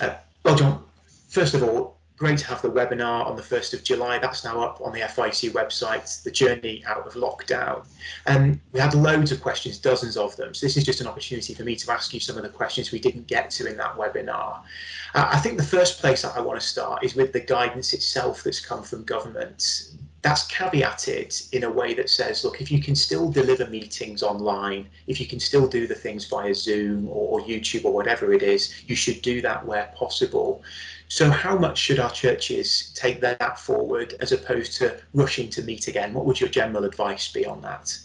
Well, John, first of all, great to have the webinar on the 1st of July. That's now up on the FIEC website, The Journey Out of Lockdown. We had loads of questions, dozens of them. So this is just an opportunity for me to ask you some of the questions we didn't get to in that webinar. I think the first place that I want to start is with the guidance itself that's come from government. That's caveated in a way that says, look, if you can still deliver meetings online, if you can still do the things via Zoom or YouTube or whatever it is, you should do that where possible. So how much should our churches take that forward as opposed to rushing to meet again? What would your general advice be on that?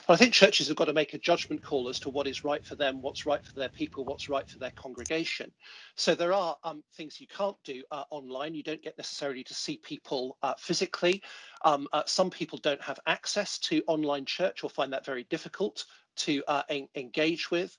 Well, I think churches have got to make a judgment call as to what is right for them, what's right for their people, what's right for their congregation. So there are things you can't do online. You don't get necessarily to see people physically. Some people don't have access to online church or find that very difficult to engage with.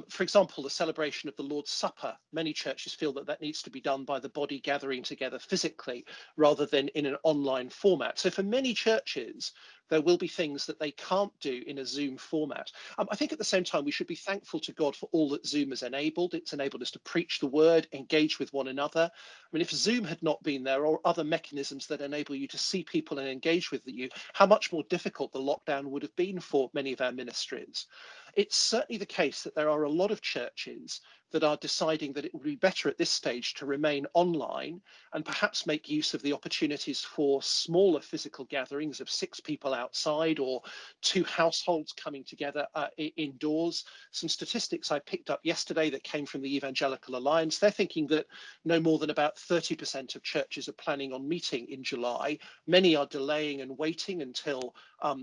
For example, the celebration of the Lord's Supper, many churches feel that that needs to be done by the body gathering together physically rather than in an online format. So for many churches, there will be things that they can't do in a Zoom format. I think at the same time, we should be thankful to God for all that Zoom has enabled. It's enabled us to preach the word, engage with one another. I mean, if Zoom had not been there or other mechanisms that enable you to see people and engage with you, how much more difficult the lockdown would have been for many of our ministries. It's certainly the case that there are a lot of churches that are deciding that it would be better at this stage to remain online and perhaps make use of the opportunities for smaller physical gatherings of 6 people outside or 2 households coming together indoors. Some statistics I picked up yesterday that came from the Evangelical Alliance, they're thinking that no more than about 30% of churches are planning on meeting in July. Many are delaying and waiting until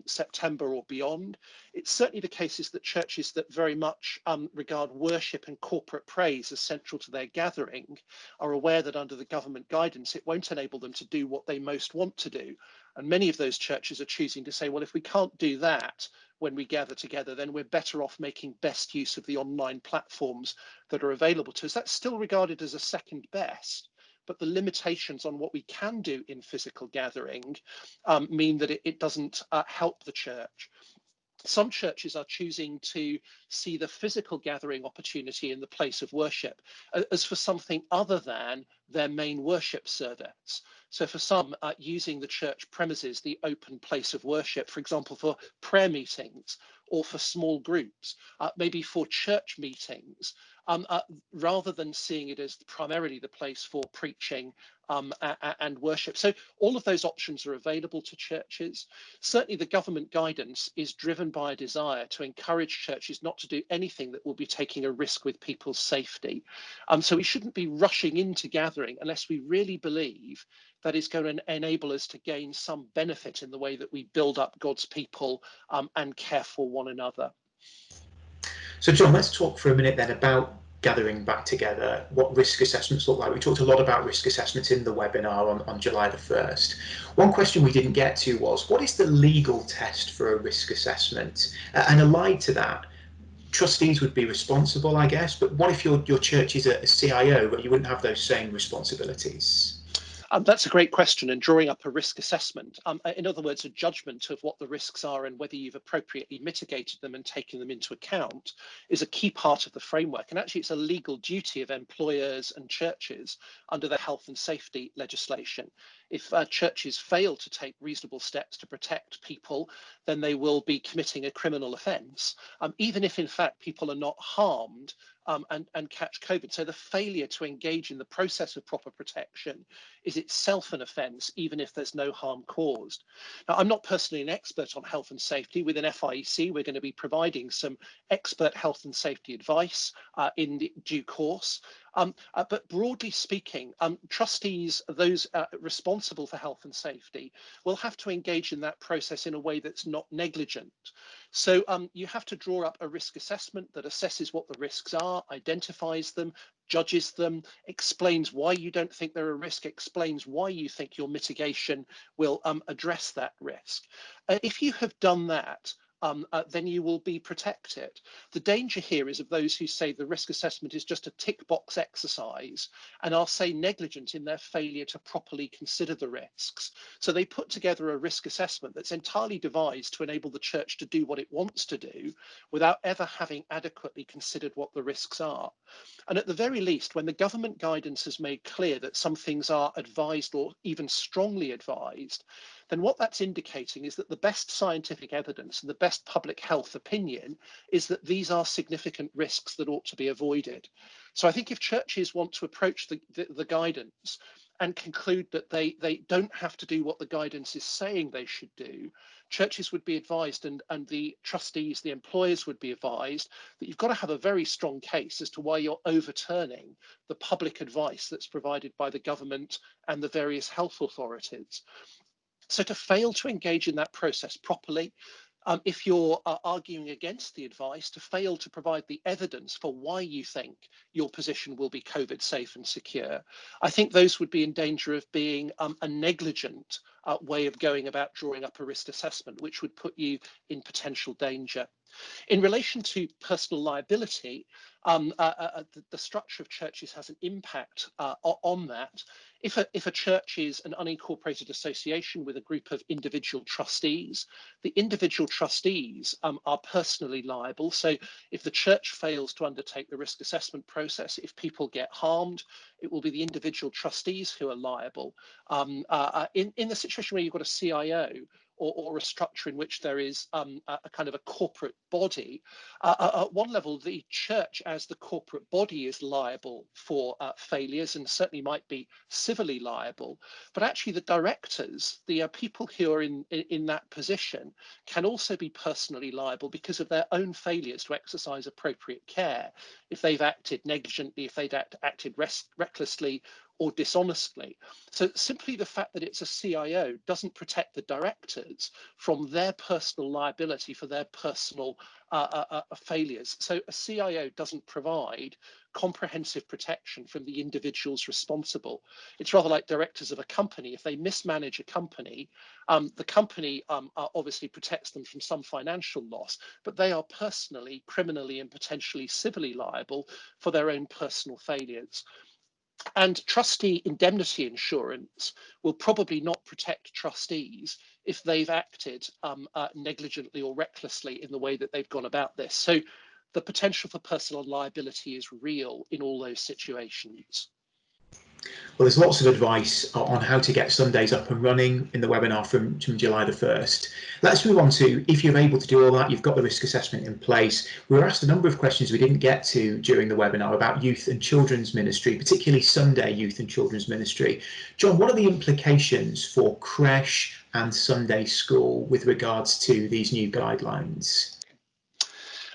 September or beyond. It's certainly the case is that churches that very much regard worship and corporate praise as central to their gathering are aware that under the government guidance, it won't enable them to do what they most want to do. And many of those churches are choosing to say, well, if we can't do that when we gather together, then we're better off making best use of the online platforms that are available to us. That's still regarded as a second best. But the limitations on what we can do in physical gathering mean that it doesn't help the church. Some churches are choosing to see the physical gathering opportunity in the place of worship as for something other than their main worship service. So for some, using the church premises, the open place of worship, for example, for prayer meetings or for small groups, maybe for church meetings, rather than seeing it as primarily the place for preaching and worship. So all of those options are available to churches. Certainly the government guidance is driven by a desire to encourage churches not to do anything that will be taking a risk with people's safety. So we shouldn't be rushing into gathering unless we really believe that is going to enable us to gain some benefit in the way that we build up God's people and care for one another. So John, let's talk for a minute then about gathering back together, what risk assessments look like. We talked a lot about risk assessments in the webinar on July the 1st. One question we didn't get to was, what is the legal test for a risk assessment? And allied to that, trustees would be responsible, I guess, but what if your church is a CIO, but you wouldn't have those same responsibilities? That's a great question, and drawing up a risk assessment. In other words, a judgment of what the risks are and whether you've appropriately mitigated them and taken them into account is a key part of the framework. And actually, it's a legal duty of employers and churches under the health and safety legislation. If churches fail to take reasonable steps to protect people, then they will be committing a criminal offence, even if in fact people are not harmed and catch COVID. So the failure to engage in the process of proper protection is itself an offence, even if there's no harm caused. Now, I'm not personally an expert on health and safety. Within FIEC, we're going to be providing some expert health and safety advice in due course. But broadly speaking, trustees, those responsible for health and safety, will have to engage in that process in a way that's not negligent. So you have to draw up a risk assessment that assesses what the risks are, identifies them, judges them, explains why you don't think they're a risk, explains why you think your mitigation will address that risk. If you have done that, then you will be protected. The danger here is of those who say the risk assessment is just a tick box exercise and are, say, negligent in their failure to properly consider the risks. So they put together a risk assessment that's entirely devised to enable the church to do what it wants to do without ever having adequately considered what the risks are. And at the very least, when the government guidance has made clear that some things are advised or even strongly advised, then what that's indicating is that the best scientific evidence and the best public health opinion is that these are significant risks that ought to be avoided. So I think if churches want to approach the guidance and conclude that they don't have to do what the guidance is saying they should do, churches would be advised, and the trustees, the employers would be advised, that you've got to have a very strong case as to why you're overturning the public advice that's provided by the government and the various health authorities. So to fail to engage in that process properly, if you're arguing against the advice, to fail to provide the evidence for why you think your position will be COVID safe and secure, I think those would be in danger of being a negligent way of going about drawing up a risk assessment, which would put you in potential danger. In relation to personal liability, the structure of churches has an impact on that. If a church is an unincorporated association with a group of individual trustees, the individual trustees are personally liable. So if the church fails to undertake the risk assessment process, if people get harmed, it will be the individual trustees who are liable. In the situation where you've got a CIO, or a structure in which there is a kind of a corporate body, at one level, the church as the corporate body is liable for failures and certainly might be civilly liable. But actually the directors, the people who are in that position, can also be personally liable because of their own failures to exercise appropriate care. If they've acted negligently, if they've acted recklessly, or dishonestly. So simply the fact that it's a CIO doesn't protect the directors from their personal liability for their personal failures. So a CIO doesn't provide comprehensive protection from the individuals responsible. It's rather like directors of a company. If they mismanage a company, the company obviously protects them from some financial loss, but they are personally, criminally, and potentially civilly liable for their own personal failures. And trustee indemnity insurance will probably not protect trustees if they've acted negligently or recklessly in the way that they've gone about this. So the potential for personal liability is real in all those situations. Well, there's lots of advice on how to get Sundays up and running in the webinar from July the 1st. Let's move on to, if you're able to do all that, you've got the risk assessment in place. We were asked a number of questions we didn't get to during the webinar about youth and children's ministry, particularly Sunday youth and children's ministry. John, what are the implications for creche and Sunday school with regards to these new guidelines?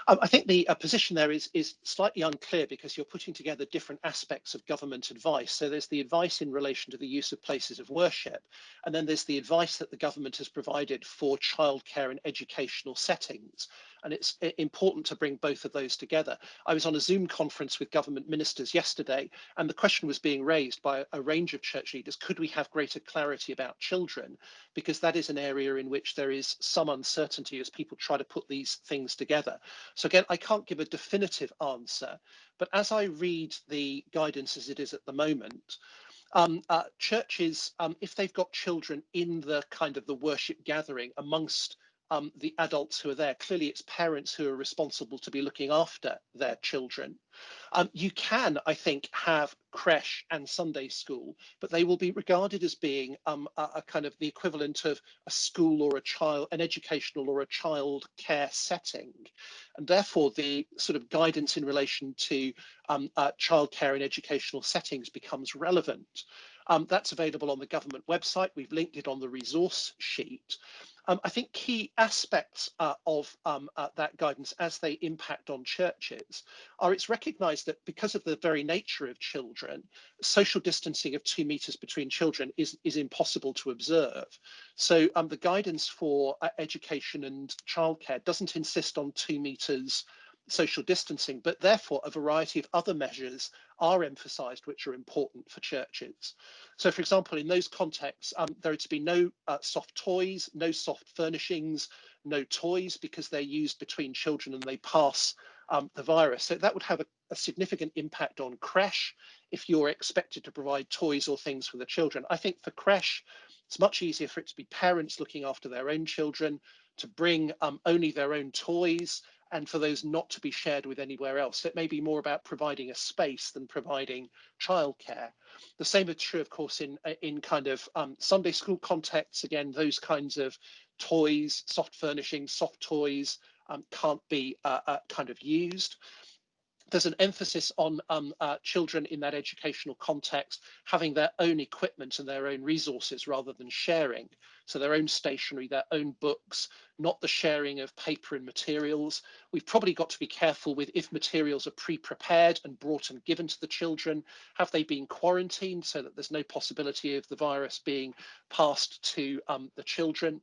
I think the position there is slightly unclear because you're putting together different aspects of government advice. So there's the advice in relation to the use of places of worship, and then there's the advice that the government has provided for childcare and educational settings. And it's important to bring both of those together. I was on a Zoom conference with government ministers yesterday, and the question was being raised by a range of church leaders: could we have greater clarity about children? Because that is an area in which there is some uncertainty as people try to put these things together. So again, I can't give a definitive answer, but as I read the guidance as it is at the moment, churches, if they've got children in the kind of the worship gathering amongst the adults who are there, clearly it's parents who are responsible to be looking after their children. You can, I think, have creche and Sunday school, but they will be regarded as being a kind of the equivalent of a school or an educational or a child care setting. And therefore, the sort of guidance in relation to childcare and educational settings becomes relevant. That's available on the government website. We've linked it on the resource sheet. I think key aspects of that guidance as they impact on churches are it's recognised that because of the very nature of children, social distancing of 2 metres between children is impossible to observe. So the guidance for education and childcare doesn't insist on 2 metres social distancing, but therefore a variety of other measures are emphasised which are important for churches. So, for example, in those contexts, there are to be no soft toys, no soft furnishings, no toys because they're used between children and they pass the virus. So that would have a significant impact on creche if you're expected to provide toys or things for the children. I think for creche, it's much easier for it to be parents looking after their own children, to bring only their own toys, and for those not to be shared with anywhere else. So it may be more about providing a space than providing childcare. The same is true, of course, in kind of Sunday school contexts. Again, those kinds of toys, soft furnishings, soft toys can't be kind of used. There's an emphasis on children in that educational context having their own equipment and their own resources rather than sharing. So their own stationery, their own books, not the sharing of paper and materials. We've probably got to be careful with if materials are pre-prepared and brought and given to the children. Have they been quarantined so that there's no possibility of the virus being passed to the children?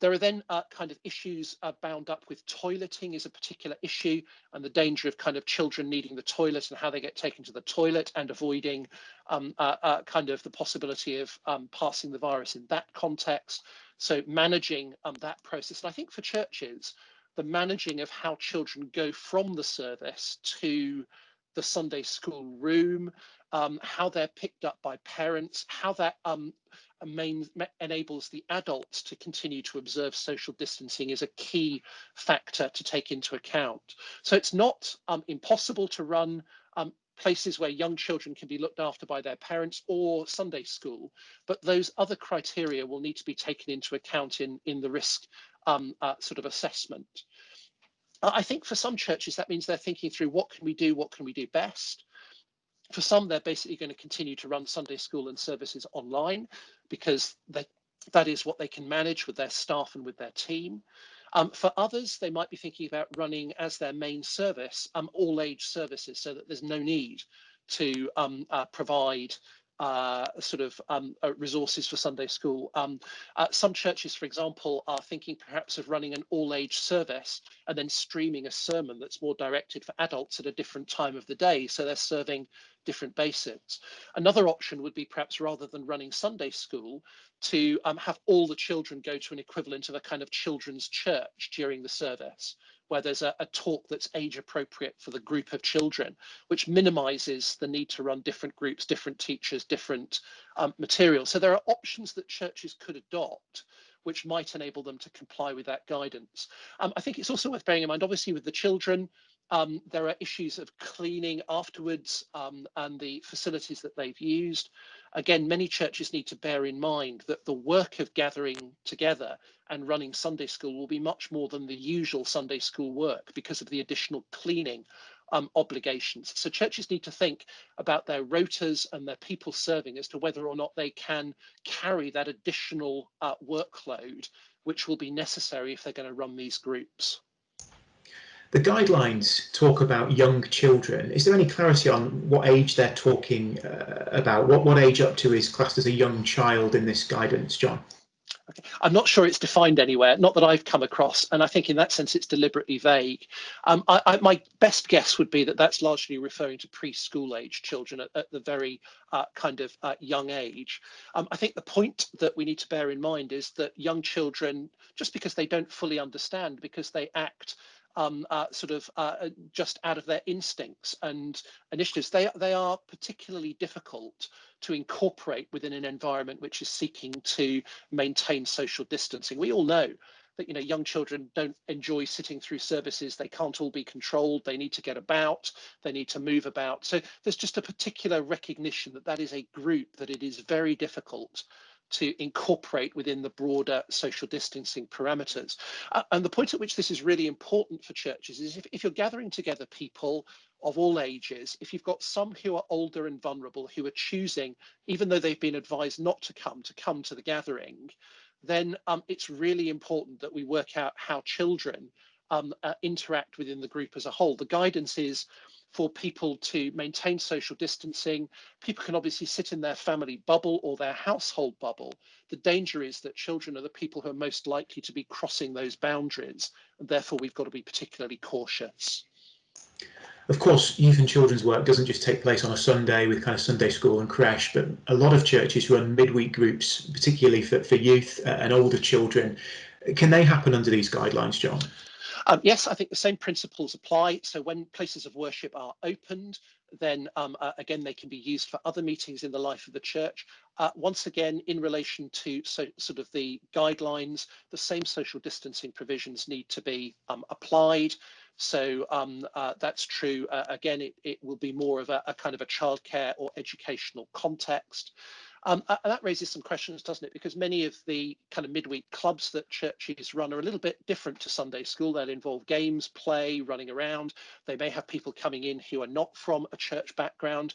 There are then kind of issues bound up with toileting is a particular issue, and the danger of kind of children needing the toilet and how they get taken to the toilet, and avoiding kind of the possibility of passing the virus in that context. So managing that process. And I think for churches, the managing of how children go from the service to the Sunday school room, how they're picked up by parents, how that enables the adults to continue to observe social distancing is a key factor to take into account. So it's not impossible to run places where young children can be looked after by their parents or Sunday school, but those other criteria will need to be taken into account in the risk sort of assessment. I think for some churches that means they're thinking through what can we do best. For some, they're basically going to continue to run Sunday school and services online because that is what they can manage with their staff and with their team. For others, they might be thinking about running as their main service all age services so that there's no need to provide resources for Sunday school. Some churches, for example, are thinking perhaps of running an all-age service and then streaming a sermon that's more directed for adults at a different time of the day, so they're serving different basics. Another option would be perhaps rather than running Sunday school to have all the children go to an equivalent of a kind of children's church during the service, where there's a talk that's age appropriate for the group of children, which minimizes the need to run different groups, different teachers, different materials. So there are options that churches could adopt which might enable them to comply with that guidance. I think it's also worth bearing in mind, obviously with the children, there are issues of cleaning afterwards and the facilities that they've used. Again, many churches need to bear in mind that the work of gathering together and running Sunday school will be much more than the usual Sunday school work because of the additional cleaning obligations. So churches need to think about their rotas and their people serving as to whether or not they can carry that additional workload, which will be necessary if they're going to run these groups. The guidelines talk about young children. Is there any clarity on what age they're talking about? What age up to is classed as a young child in this guidance, John? Okay. I'm not sure it's defined anywhere, not that I've come across, and I think in that sense it's deliberately vague. My best guess would be that that's largely referring to preschool age children at the very young age. I think the point that we need to bear in mind is that young children, just because they don't fully understand, because they act just out of their instincts and initiatives, they are particularly difficult to incorporate within an environment which is seeking to maintain social distancing. We all know that young children don't enjoy sitting through services. They can't all be controlled. They need to get about. They need to move about. So there's just a particular recognition that is a group that it is very difficult to incorporate within the broader social distancing parameters. And the point at which this is really important for churches is if you're gathering together people of all ages, if you've got some who are older and vulnerable who are choosing, even though they've been advised not to come to the gathering, then it's really important that we work out how children interact within the group as a whole. The guidance is for people to maintain social distancing. People can obviously sit in their family bubble or their household bubble. The danger is that children are the people who are most likely to be crossing those boundaries, and therefore we've got to be particularly cautious. Of course, youth and children's work doesn't just take place on a Sunday with kind of Sunday school and creche, but a lot of churches run midweek groups, particularly for youth and older children. Can they happen under these guidelines, John? Yes, I think the same principles apply. So when places of worship are opened, then again, they can be used for other meetings in the life of the church. Once again, in relation to sort of the guidelines, the same social distancing provisions need to be applied. So that's true. Again, it will be more of a kind of a childcare or educational context. And that raises some questions, doesn't it? Because many of the kind of midweek clubs that churches run are a little bit different to Sunday school. They'll involve games, play, running around. They may have people coming in who are not from a church background.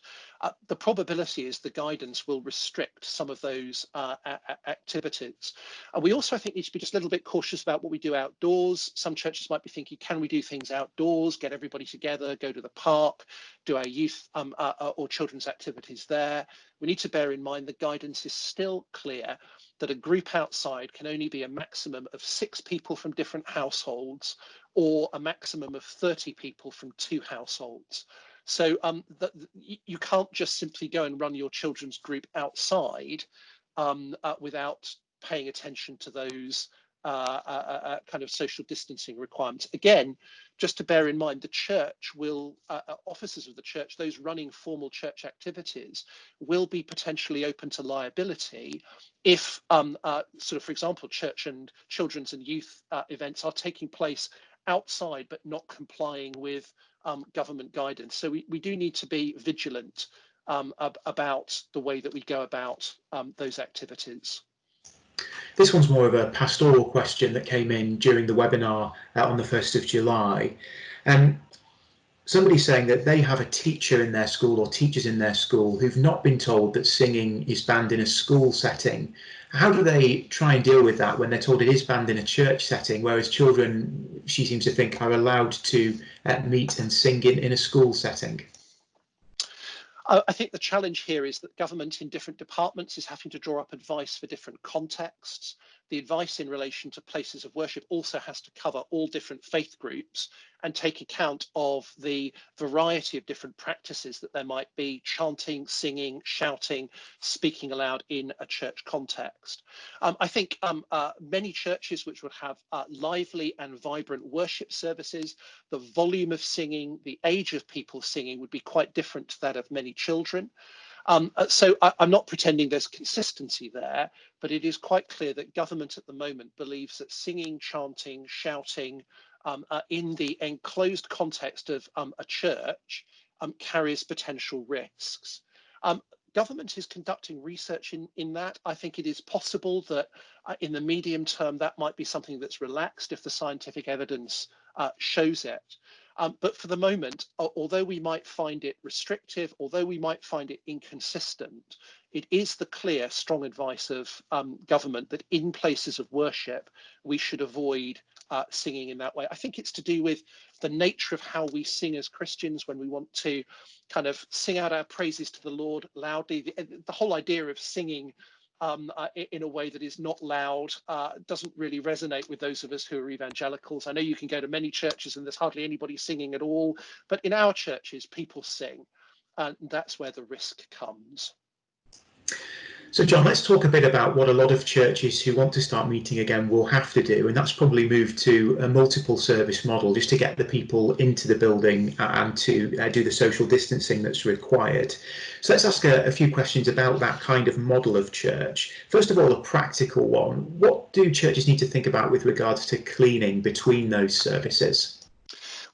The probability is the guidance will restrict some of those activities. We also, I think, need to be just a little bit cautious about what we do outdoors. Some churches might be thinking, can we do things outdoors, get everybody together, go to the park, do our youth or children's activities there? We need to bear in mind the guidance is still clear that a group outside can only be a maximum of 6 people from different households or a maximum of 30 people from 2 households. So you can't just simply go and run your children's group outside without paying attention to those kind of social distancing requirements. Again, just to bear in mind, the church will, officers of the church, those running formal church activities, will be potentially open to liability if, sort of, for example, church and children's and youth events are taking place outside but not complying with government guidance. So we do need to be vigilant about the way that we go about those activities. This one's more of a pastoral question that came in during the webinar on the 1st of July. Somebody's saying that they have a teacher in their school or teachers in their school who've not been told that singing is banned in a school setting. How do they try and deal with that when they're told it is banned in a church setting, whereas children, she seems to think, are allowed to meet and sing in a school setting? I think the challenge here is that government in different departments is having to draw up advice for different contexts. The advice in relation to places of worship also has to cover all different faith groups and take account of the variety of different practices that there might be: chanting, singing, shouting, speaking aloud in a church context. I think many churches which would have lively and vibrant worship services, the volume of singing, the age of people singing would be quite different to that of many children. So I'm not pretending there's consistency there, but it is quite clear that government at the moment believes that singing, chanting, shouting in the enclosed context of a church carries potential risks. Government is conducting research in that. I think it is possible that in the medium term that might be something that's relaxed if the scientific evidence shows it. But for the moment, although we might find it restrictive, although we might find it inconsistent, it is the clear, strong advice of government that in places of worship, we should avoid singing in that way. I think it's to do with the nature of how we sing as Christians when we want to kind of sing out our praises to the Lord loudly. The whole idea of singing in a way that is not loud doesn't really resonate with those of us who are evangelicals. I know you can go to many churches and there's hardly anybody singing at all, but in our churches people sing, and that's where the risk comes. So John, let's talk a bit about what a lot of churches who want to start meeting again will have to do, and that's probably move to a multiple service model just to get the people into the building and to do the social distancing that's required. So let's ask a few questions about that kind of model of church. First of all, a practical one. What do churches need to think about with regards to cleaning between those services?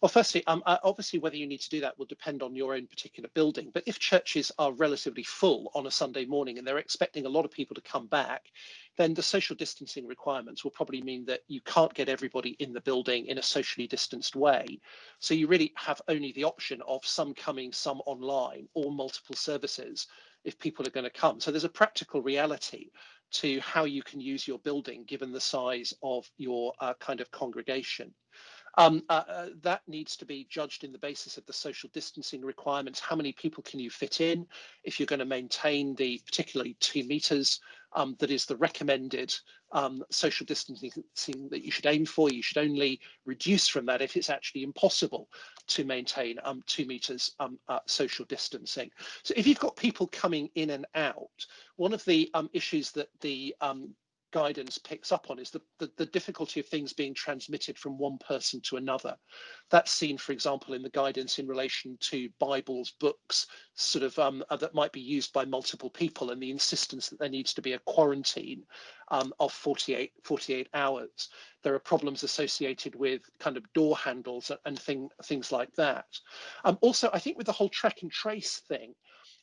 Well, firstly, obviously whether you need to do that will depend on your own particular building. But if churches are relatively full on a Sunday morning and they're expecting a lot of people to come back, then the social distancing requirements will probably mean that you can't get everybody in the building in a socially distanced way. So you really have only the option of some coming, some online, or multiple services if people are going to come. So there's a practical reality to how you can use your building given the size of your kind of congregation. That needs to be judged in the basis of the social distancing requirements. How many people can you fit in? If you're going to maintain the particularly 2 meters that is the recommended social distancing that you should aim for, you should only reduce from that if it's actually impossible to maintain 2 meters social distancing. So if you've got people coming in and out, one of the issues that the guidance picks up on is the difficulty of things being transmitted from one person to another. That's seen, for example, in the guidance in relation to Bibles, books, sort of that might be used by multiple people, and the insistence that there needs to be a quarantine of 48 hours. There are problems associated with kind of door handles and things like that. Also, I think with the whole track and trace thing,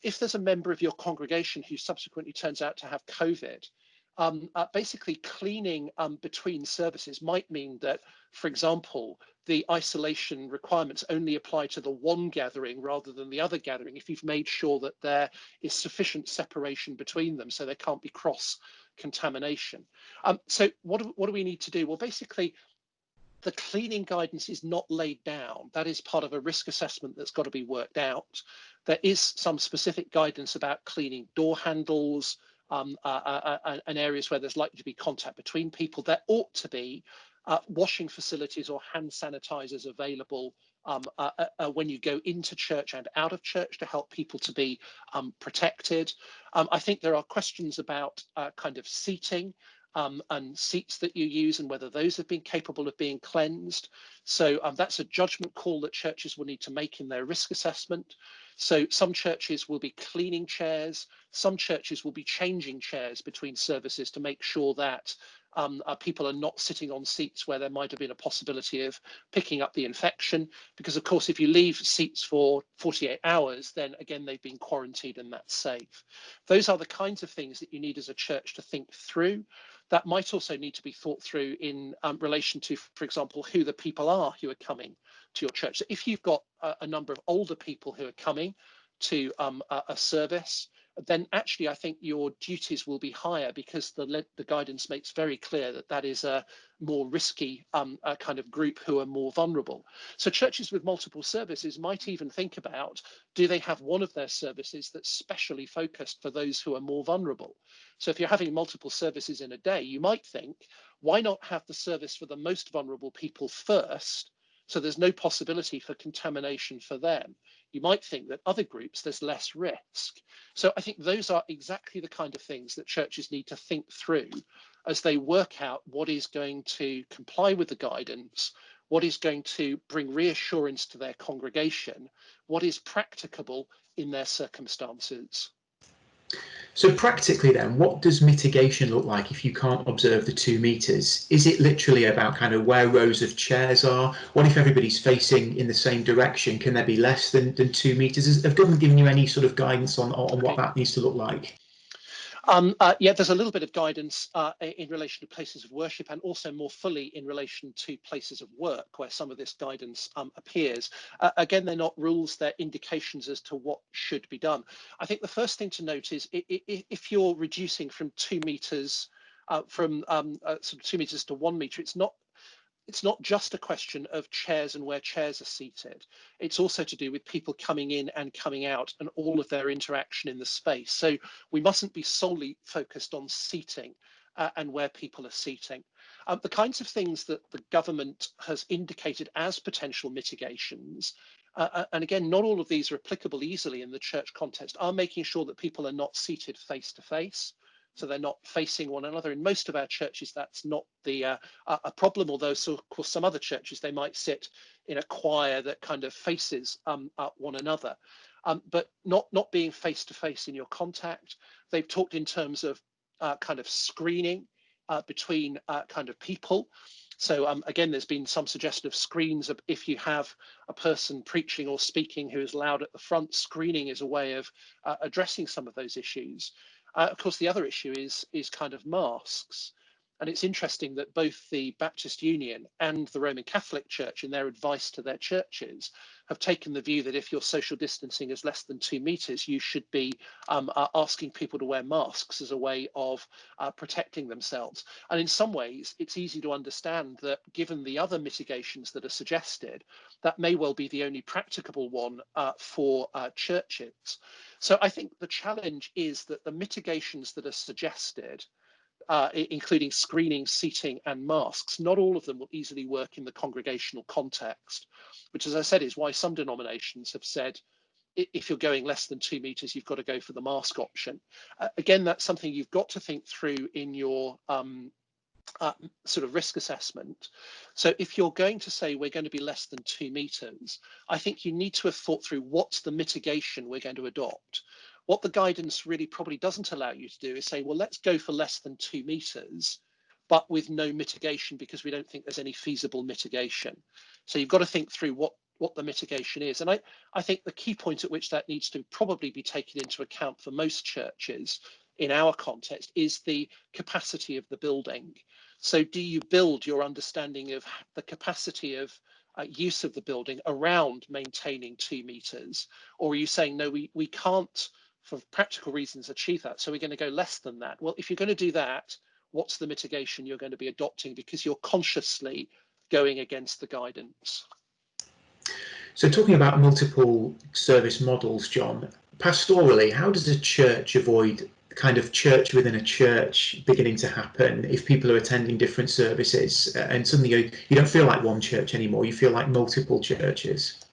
if there's a member of your congregation who subsequently turns out to have COVID, basically cleaning between services might mean that, for example, the isolation requirements only apply to the one gathering rather than the other gathering if you've made sure that there is sufficient separation between them so there can't be cross contamination. So what do we need to do? Well, basically, the cleaning guidance is not laid down. That is part of a risk assessment that's got to be worked out. There is some specific guidance about cleaning door handles and areas where there's likely to be contact between people. There ought to be washing facilities or hand sanitizers available when you go into church and out of church to help people to be protected. I think there are questions about kind of seating. And seats that you use and whether those have been capable of being cleansed. So that's a judgment call that churches will need to make in their risk assessment. So some churches will be cleaning chairs, some churches will be changing chairs between services to make sure that people are not sitting on seats where there might have been a possibility of picking up the infection. Because of course, if you leave seats for 48 hours, then again, they've been quarantined and that's safe. Those are the kinds of things that you need as a church to think through. That might also need to be thought through in relation to, for example, who the people are who are coming to your church. So if you've got a number of older people who are coming to a service, then actually I think your duties will be higher because the guidance makes very clear that that is a more risky kind of group who are more vulnerable. So churches with multiple services might even think about, do they have one of their services that's specially focused for those who are more vulnerable? So if you're having multiple services in a day, you might think, why not have the service for the most vulnerable people first, so there's no possibility for contamination for them? You might think that other groups, there's less risk. So I think those are exactly the kind of things that churches need to think through as they work out what is going to comply with the guidance, what is going to bring reassurance to their congregation, what is practicable in their circumstances. So practically then, what does mitigation look like if you can't observe the 2 meters? Is it literally about kind of where rows of chairs are? What if everybody's facing in the same direction? Can there be less than 2 meters? Have government given you any sort of guidance on what that needs to look like? Yeah, there's a little bit of guidance in relation to places of worship and also more fully in relation to places of work where some of this guidance appears. Again, they're not rules, they're indications as to what should be done. I think the first thing to note is if you're reducing from 2 meters sort of 2 meters to 1 meter, it's not just a question of chairs and where chairs are seated. It's also to do with people coming in and coming out and all of their interaction in the space. So we mustn't be solely focused on seating and where people are seating. The kinds of things that the government has indicated as potential mitigations, and again, not all of these are applicable easily in the church context, are making sure that people are not seated face to face. So they're not facing one another. In most of our churches, that's not a problem, although so, of course, some other churches, they might sit in a choir that kind of faces one another, but not being face to face in your contact. They've talked in terms of kind of screening between kind of people. So again, there's been some suggestion of screens of if you have a person preaching or speaking who is loud at the front, screening is a way of addressing some of those issues. Of course, the other issue is kind of masks. And it's interesting that both the Baptist Union and the Roman Catholic Church, in their advice to their churches, have taken the view that if your social distancing is less than 2 meters, you should be asking people to wear masks as a way of protecting themselves. And in some ways, it's easy to understand that given the other mitigations that are suggested, that may well be the only practicable one for churches. So I think the challenge is that the mitigations that are suggested, including screening, seating and masks, not all of them will easily work in the congregational context, which, as I said, is why some denominations have said if you're going less than 2 meters, you've got to go for the mask option. Again, that's something you've got to think through in your sort of risk assessment. So if you're going to say we're going to be less than 2 meters, I think you need to have thought through what's the mitigation we're going to adopt. What the guidance really probably doesn't allow you to do is say, well, let's go for less than 2 meters, but with no mitigation because we don't think there's any feasible mitigation. So you've got to think through what the mitigation is. And I think the key point at which that needs to probably be taken into account for most churches in our context is the capacity of the building. So do you build your understanding of the capacity of use of the building around maintaining 2 meters? Or are you saying, no, we can't, for practical reasons, achieve that, so we're going to go less than that? Well, if you're going to do that, what's the mitigation you're going to be adopting, because you're consciously going against the guidance? So talking about multiple service models, John, pastorally, how does a church avoid kind of church within a church beginning to happen if people are attending different services and suddenly you don't feel like one church anymore, you feel like multiple churches?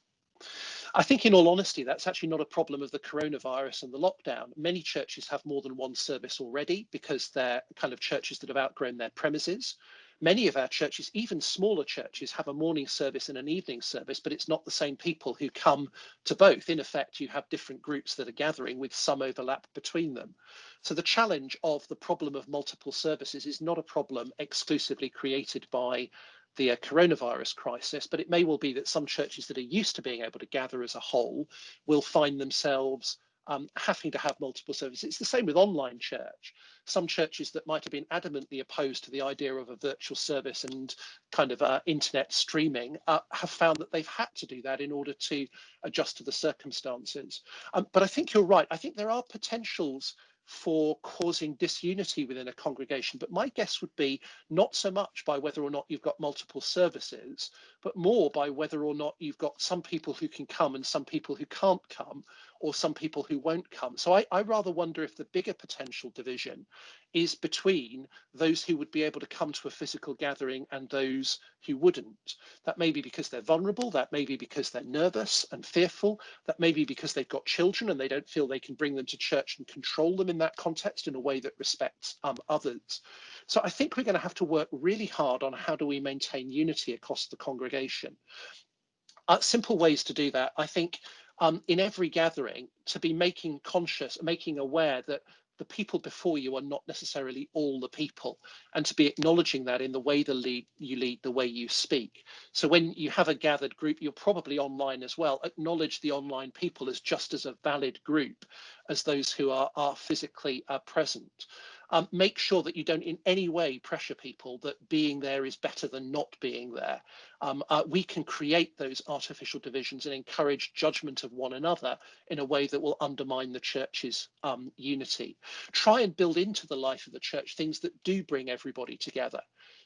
I think, in all honesty, that's actually not a problem of the coronavirus and the lockdown. Many churches have more than one service already because they're kind of churches that have outgrown their premises. Many of our churches, even smaller churches, have a morning service and an evening service, but it's not the same people who come to both. In effect, you have different groups that are gathering with some overlap between them. So the challenge of the problem of multiple services is not a problem exclusively created by the coronavirus crisis, but it may well be that some churches that are used to being able to gather as a whole will find themselves having to have multiple services. It's the same with online church. Some churches that might have been adamantly opposed to the idea of a virtual service and kind of internet streaming have found that they've had to do that in order to adjust to the circumstances. But I think you're right. I think there are potentials for causing disunity within a congregation, but my guess would be not so much by whether or not you've got multiple services, but more by whether or not you've got some people who can come and some people who can't come, or some people who won't come. So I rather wonder if the bigger potential division is between those who would be able to come to a physical gathering and those who wouldn't. That may be because they're vulnerable, that may be because they're nervous and fearful, that may be because they've got children and they don't feel they can bring them to church and control them in that context in a way that respects others. So I think we're going to have to work really hard on how do we maintain unity across the congregation. Simple ways to do that, I think, in every gathering, to be making aware that the people before you are not necessarily all the people, and to be acknowledging that in the way you lead, the way you speak. So when you have a gathered group, you're probably online as well. Acknowledge the online people as just as a valid group as those who are physically present. Make sure that you don't in any way pressure people that being there is better than not being there. We can create those artificial divisions and encourage judgment of one another in a way that will undermine the church's unity. Try and build into the life of the church things that do bring everybody together.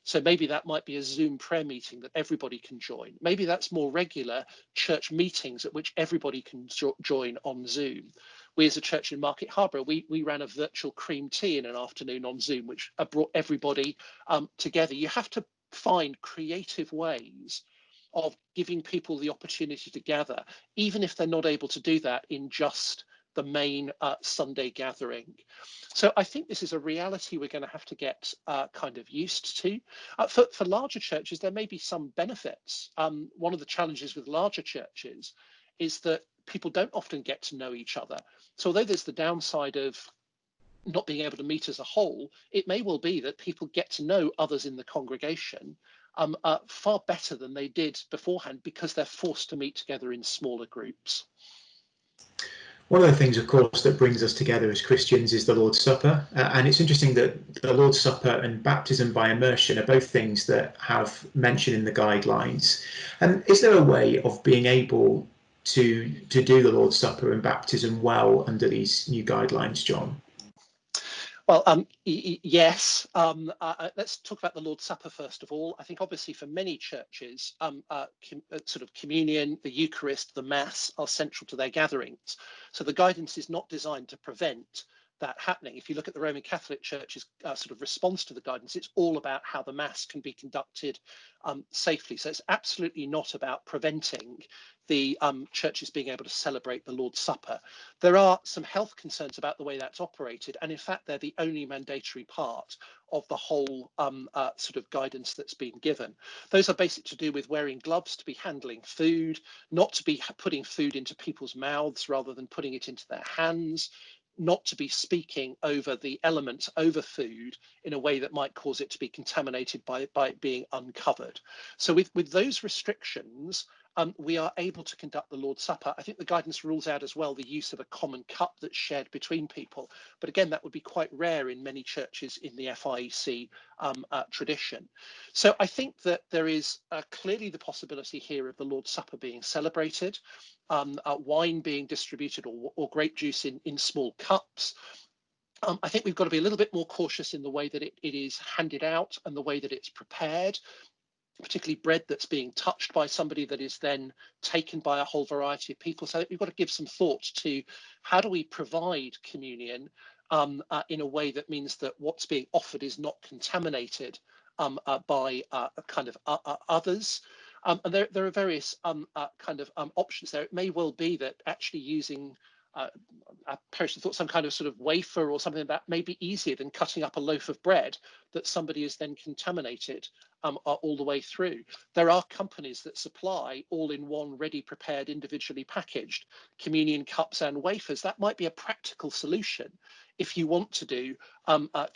So maybe that might be a Zoom prayer meeting that everybody can join. Maybe that's more regular church meetings at which everybody can join on Zoom. We as a church in Market Harborough, we ran a virtual cream tea in an afternoon on Zoom, which brought everybody together. You have to find creative ways of giving people the opportunity to gather, even if they're not able to do that in just the main Sunday gathering. So I think this is a reality we're going to have to get kind of used to. For larger churches, there may be some benefits. One of the challenges with larger churches is that people don't often get to know each other. So although there's the downside of not being able to meet as a whole, it may well be that people get to know others in the congregation far better than they did beforehand because they're forced to meet together in smaller groups. One of the things, of course, that brings us together as Christians is the Lord's Supper. And it's interesting that the Lord's Supper and baptism by immersion are both things that have mention in the guidelines. And is there a way of being able to do the Lord's Supper and baptism well under these new guidelines, John? Well, yes. Let's talk about the Lord's Supper first of all. I think obviously for many churches, sort of communion, the Eucharist, the Mass are central to their gatherings. So the guidance is not designed to prevent that happening. If you look at the Roman Catholic Church's sort of response to the guidance, it's all about how the Mass can be conducted safely. So it's absolutely not about preventing the churches being able to celebrate the Lord's Supper. There are some health concerns about the way that's operated, and in fact, they're the only mandatory part of the whole sort of guidance that's been given. Those are basically to do with wearing gloves to be handling food, not to be putting food into people's mouths rather than putting it into their hands, not to be speaking over the elements over food in a way that might cause it to be contaminated by it being uncovered. So with those restrictions, we are able to conduct the Lord's Supper. I think the guidance rules out as well the use of a common cup that's shared between people. But again, that would be quite rare in many churches in the FIEC tradition. So I think that there is clearly the possibility here of the Lord's Supper being celebrated, wine being distributed or grape juice in small cups. I think we've got to be a little bit more cautious in the way that it is handed out and the way that it's prepared, particularly bread that's being touched by somebody that is then taken by a whole variety of people. So we've got to give some thought to how do we provide communion in a way that means that what's being offered is not contaminated by kind of others. And there are various kind of options there. It may well be that actually using I personally thought some kind of sort of wafer or something that may be easier than cutting up a loaf of bread that somebody is then contaminated all the way through. There are companies that supply all-in-one, ready prepared, individually packaged communion cups and wafers. That might be a practical solution if you want to do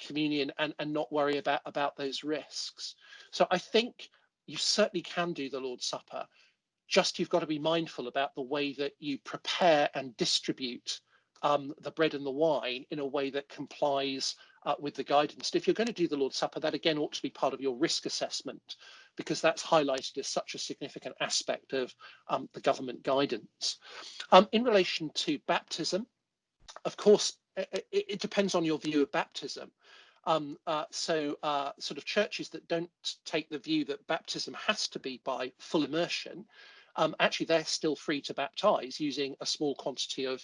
communion and not worry about those risks. So I think you certainly can do the Lord's Supper. Just you've got to be mindful about the way that you prepare and distribute the bread and the wine in a way that complies with the guidance. If you're going to do the Lord's Supper, that again ought to be part of your risk assessment, because that's highlighted as such a significant aspect of the government guidance. In relation to baptism, of course, it depends on your view of baptism. Sort of churches that don't take the view that baptism has to be by full immersion, actually they're still free to baptize using a small quantity of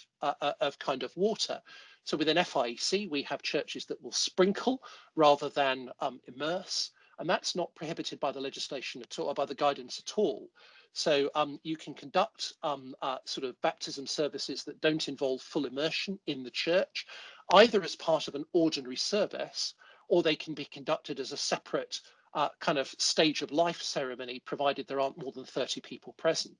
kind of water. So within FIEC, we have churches that will sprinkle rather than immerse, and that's not prohibited by the legislation at all, by the guidance at all. So you can conduct sort of baptism services that don't involve full immersion in the church, either as part of an ordinary service, or they can be conducted as a separate kind of stage of life ceremony, provided there aren't more than 30 people present.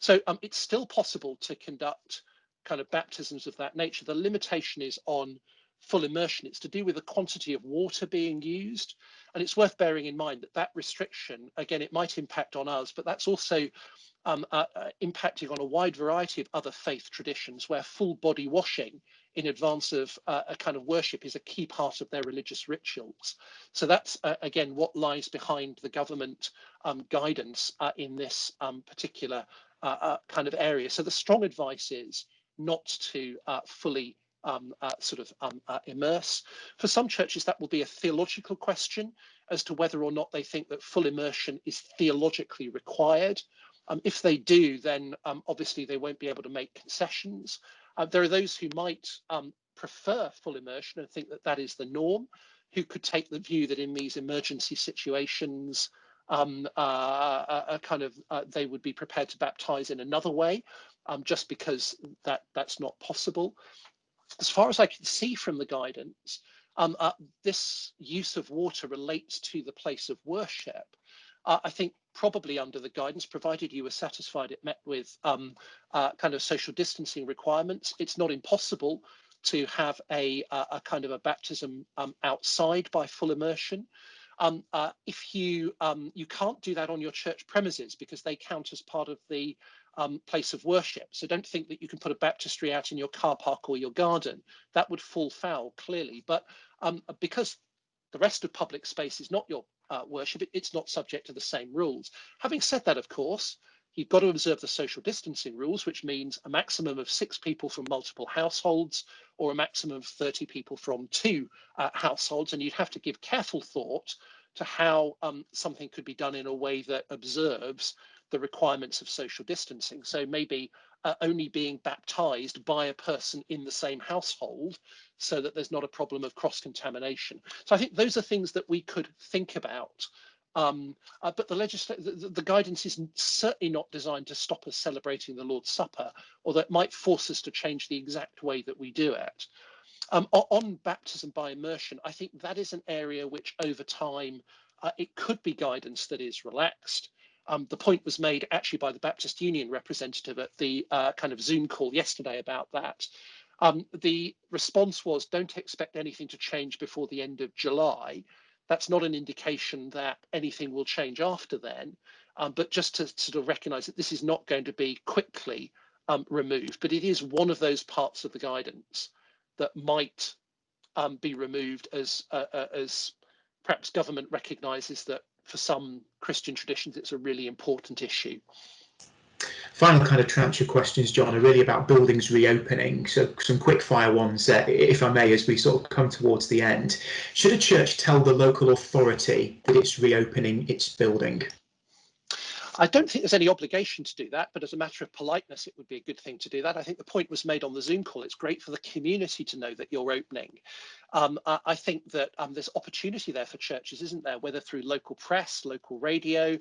So it's still possible to conduct kind of baptisms of that nature. The limitation is on full immersion. It's to do with the quantity of water being used. And it's worth bearing in mind that that restriction, again, it might impact on us, but that's also impacting on a wide variety of other faith traditions where full body washing in advance of a kind of worship is a key part of their religious rituals. So that's, again, what lies behind the government guidance in this particular kind of area. So the strong advice is not to fully immerse. For some churches, that will be a theological question as to whether or not they think that full immersion is theologically required. If they do, then obviously they won't be able to make concessions. There are those who might prefer full immersion and think that that is the norm, who could take the view that in these emergency situations, they would be prepared to baptize in another way, just because that's not possible. As far as I can see from the guidance, this use of water relates to the place of worship. I think probably under the guidance, provided you were satisfied it met with kind of social distancing requirements, it's not impossible to have a kind of a baptism outside by full immersion. If you can't do that on your church premises because they count as part of the place of worship. So don't think that you can put a baptistry out in your car park or your garden. That would fall foul, clearly. But because the rest of public space is not your worship, it's not subject to the same rules. Having said that, of course, you've got to observe the social distancing rules, which means a maximum of 6 people from multiple households or a maximum of 30 people from 2 households. And you'd have to give careful thought to how something could be done in a way that observes the requirements of social distancing. So maybe only being baptized by a person in the same household so that there's not a problem of cross-contamination. So I think those are things that we could think about. But the guidance is certainly not designed to stop us celebrating the Lord's Supper, or that might force us to change the exact way that we do it. On baptism by immersion, I think that is an area which over time, it could be guidance that is relaxed. The point was made actually by the Baptist Union representative at the kind of Zoom call yesterday about that. The response was, don't expect anything to change before the end of July. That's not an indication that anything will change after then, but just to sort of recognise that this is not going to be quickly removed, but it is one of those parts of the guidance that might be removed as perhaps government recognises that for some Christian traditions it's a really important issue. Final kind of tranche of questions, John, are really about buildings reopening. So some quick fire ones, if I may, as we sort of come towards the end. Should a church tell the local authority that it's reopening its building? I don't think there's any obligation to do that, but as a matter of politeness, it would be a good thing to do that. I think the point was made on the Zoom call. It's great for the community to know that you're opening. I think that there's opportunity there for churches, isn't there? Whether through local press, local radio,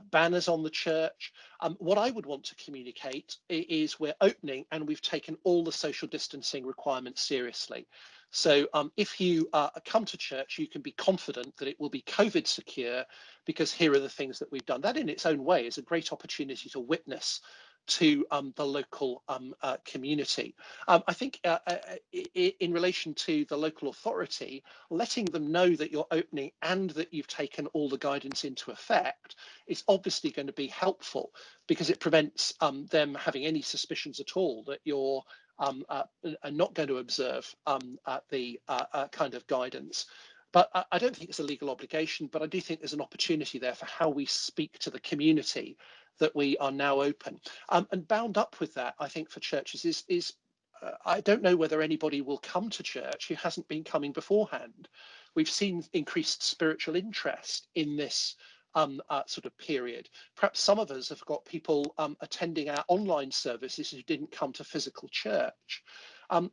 banners on the church. What I would want to communicate is we're opening and we've taken all the social distancing requirements seriously. So if you come to church, you can be confident that it will be COVID secure, because here are the things that we've done. That in its own way is a great opportunity to witness to the local community. I think in relation to the local authority, letting them know that you're opening and that you've taken all the guidance into effect is obviously going to be helpful, because it prevents them having any suspicions at all that you're are not going to observe the kind of guidance. But I don't think it's a legal obligation, but I do think there's an opportunity there for how we speak to the community that we are now open. And bound up with that, I think for churches is I don't know whether anybody will come to church who hasn't been coming beforehand. We've seen increased spiritual interest in this sort of period. Perhaps some of us have got people attending our online services who didn't come to physical church.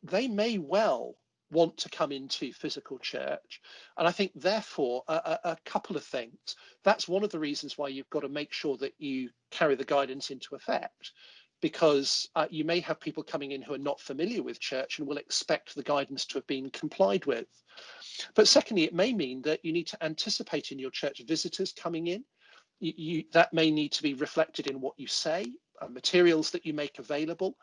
They may well want to come into physical church. And I think, therefore, a couple of things. That's one of the reasons why you've got to make sure that you carry the guidance into effect, because you may have people coming in who are not familiar with church and will expect the guidance to have been complied with. But secondly, it may mean that you need to anticipate in your church visitors coming in. That may need to be reflected in what you say, materials that you make available.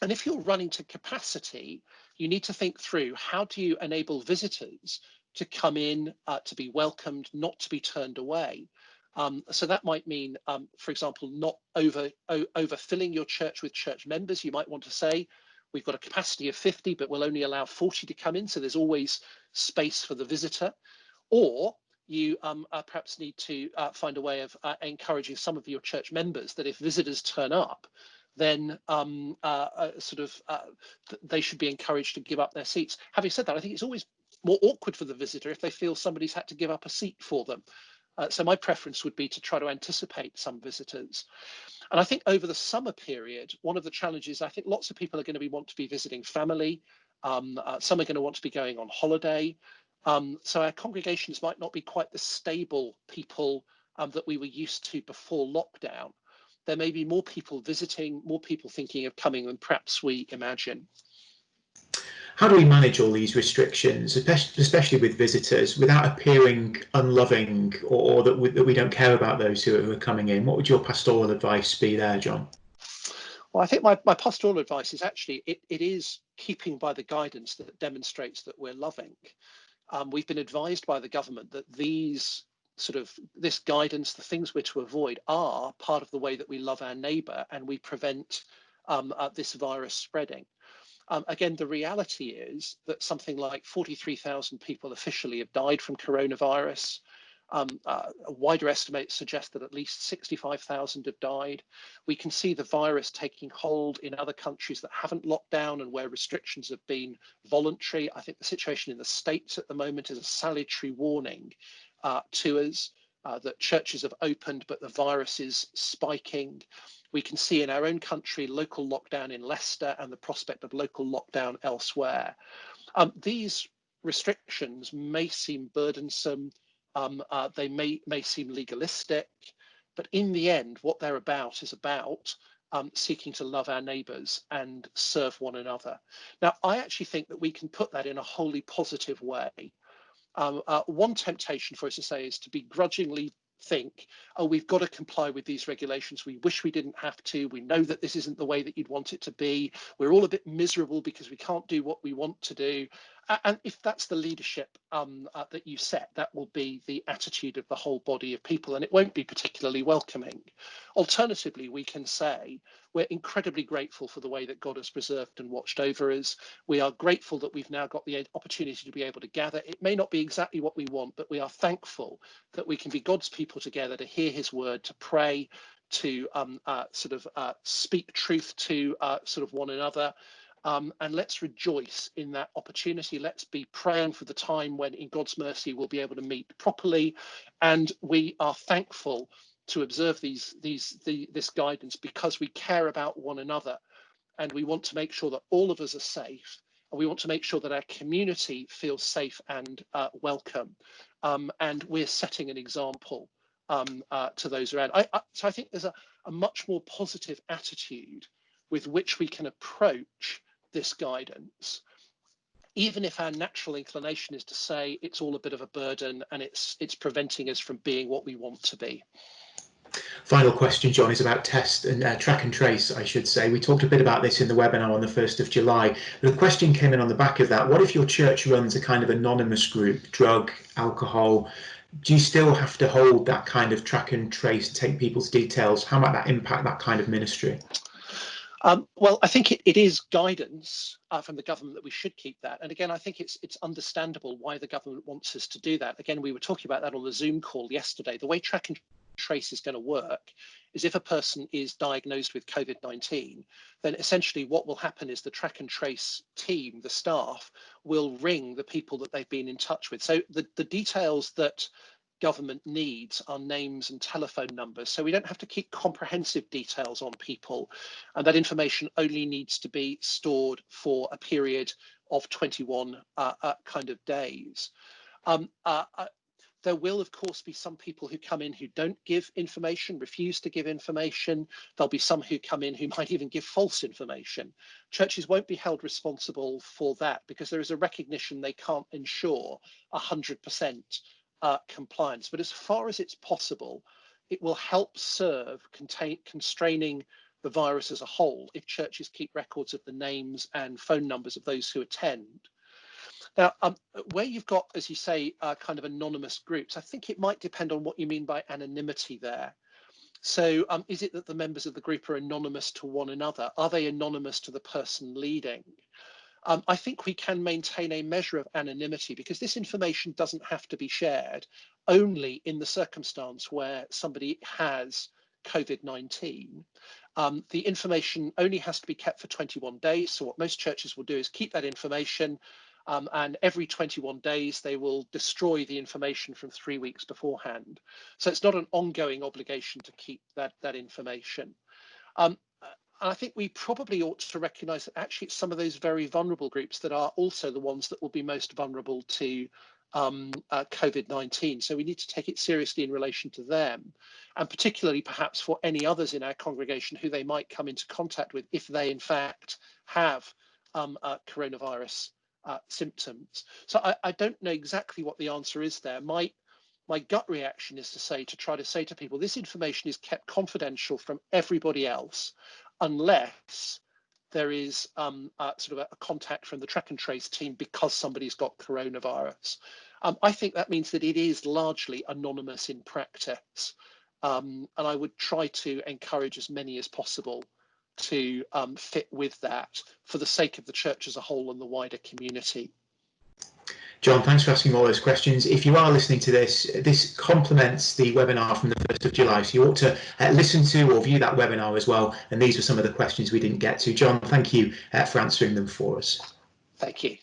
And if you're running to capacity, you need to think through, how do you enable visitors to come in, to be welcomed, not to be turned away? So that might mean, for example, not overfilling your church with church members. You might want to say, we've got a capacity of 50, but we'll only allow 40 to come in. So there's always space for the visitor. Or you perhaps need to find a way of encouraging some of your church members that if visitors turn up, then they should be encouraged to give up their seats. Having said that, I think it's always more awkward for the visitor if they feel somebody's had to give up a seat for them. So my preference would be to try to anticipate some visitors. And I think over the summer period, one of the challenges, I think lots of people are going to want to be visiting family. Some are going to want to be going on holiday. So our congregations might not be quite the stable people that we were used to before lockdown. There may be more people visiting, more people thinking of coming than perhaps we imagine. How do we manage all these restrictions, especially with visitors, without appearing unloving or that we don't care about those who are coming in? What would your pastoral advice be there, John? Well, I think my pastoral advice is actually it is keeping by the guidance that demonstrates that we're loving. We've been advised by the government that this guidance, the things we're to avoid, are part of the way that we love our neighbour and we prevent this virus spreading. Again, the reality is that something like 43,000 people officially have died from coronavirus. Wider estimates suggest that at least 65,000 have died. We can see the virus taking hold in other countries that haven't locked down and where restrictions have been voluntary. I think the situation in the States at the moment is a salutary warning to us that churches have opened, but the virus is spiking. We can see in our own country local lockdown in Leicester and the prospect of local lockdown elsewhere. These restrictions may seem burdensome, they may seem legalistic, but in the end, what they're about is about seeking to love our neighbours and serve one another. Now, I actually think that we can put that in a wholly positive way. One temptation for us to say is to begrudgingly think, oh, we've got to comply with these regulations. We wish we didn't have to. We know that this isn't the way that you'd want it to be. We're all a bit miserable because we can't do what we want to do. And if that's the leadership that you set, that will be the attitude of the whole body of people, and it won't be particularly welcoming. Alternatively, we can say we're incredibly grateful for the way that God has preserved and watched over us. We are grateful that we've now got the opportunity to be able to gather. It may not be exactly what we want, but we are thankful that we can be God's people together to hear his word, to pray, to speak truth to sort of one another. And let's rejoice in that opportunity. Let's be praying for the time when, in God's mercy, we'll be able to meet properly. And we are thankful to observe this guidance because we care about one another, and we want to make sure that all of us are safe, and we want to make sure that our community feels safe and welcome. And we're setting an example to those around. So I think there's a much more positive attitude with which we can approach this guidance, even if our natural inclination is to say it's all a bit of a burden and it's preventing us from being what we want to be. Final question, John, is about test and track and trace, I should say. We talked a bit about this in the webinar on the 1st of July. The question came in on the back of that. What if your church runs a kind of anonymous group, drug, alcohol? Do you still have to hold that kind of track and trace, take people's details? How might that impact that kind of ministry? Well, I think it is guidance from the government that we should keep that. And again, I think it's understandable why the government wants us to do that. Again, we were talking about that on the Zoom call yesterday. The way track and trace is going to work is if a person is diagnosed with COVID-19, then essentially what will happen is the track and trace team, the staff, will ring the people that they've been in touch with. So the details that government needs are names and telephone numbers, so we don't have to keep comprehensive details on people, and that information only needs to be stored for a period of 21 kind of days. There will, of course, be some people who come in who don't give information, refuse to give information. There'll be some who come in who might even give false information. Churches won't be held responsible for that because there is a recognition they can't ensure 100% compliance. But as far as it's possible, it will help serve constraining the virus as a whole if churches keep records of the names and phone numbers of those who attend. Now, where you've got, as you say, kind of anonymous groups, I think it might depend on what you mean by anonymity there. So is it that the members of the group are anonymous to one another? Are they anonymous to the person leading? I think we can maintain a measure of anonymity because this information doesn't have to be shared only in the circumstance where somebody has COVID-19. The information only has to be kept for 21 days. So what most churches will do is keep that information, and every 21 days they will destroy the information from 3 weeks beforehand. So it's not an ongoing obligation to keep that information. I think we probably ought to recognise that actually it's some of those very vulnerable groups that are also the ones that will be most vulnerable to COVID-19. So we need to take it seriously in relation to them, and particularly perhaps for any others in our congregation who they might come into contact with if they in fact have coronavirus symptoms. So I don't know exactly what the answer is there. My gut reaction is to try to say to people, this information is kept confidential from everybody else unless there is sort of a contact from the track and trace team because somebody's got coronavirus. I think that means that it is largely anonymous in practice. And I would try to encourage as many as possible to fit with that for the sake of the church as a whole and the wider community. John, thanks for asking all those questions. If you are listening to this complements the webinar from the 1st of July, so you ought to listen to or view that webinar as well. And these were some of the questions we didn't get to. John, thank you for answering them for us. Thank you.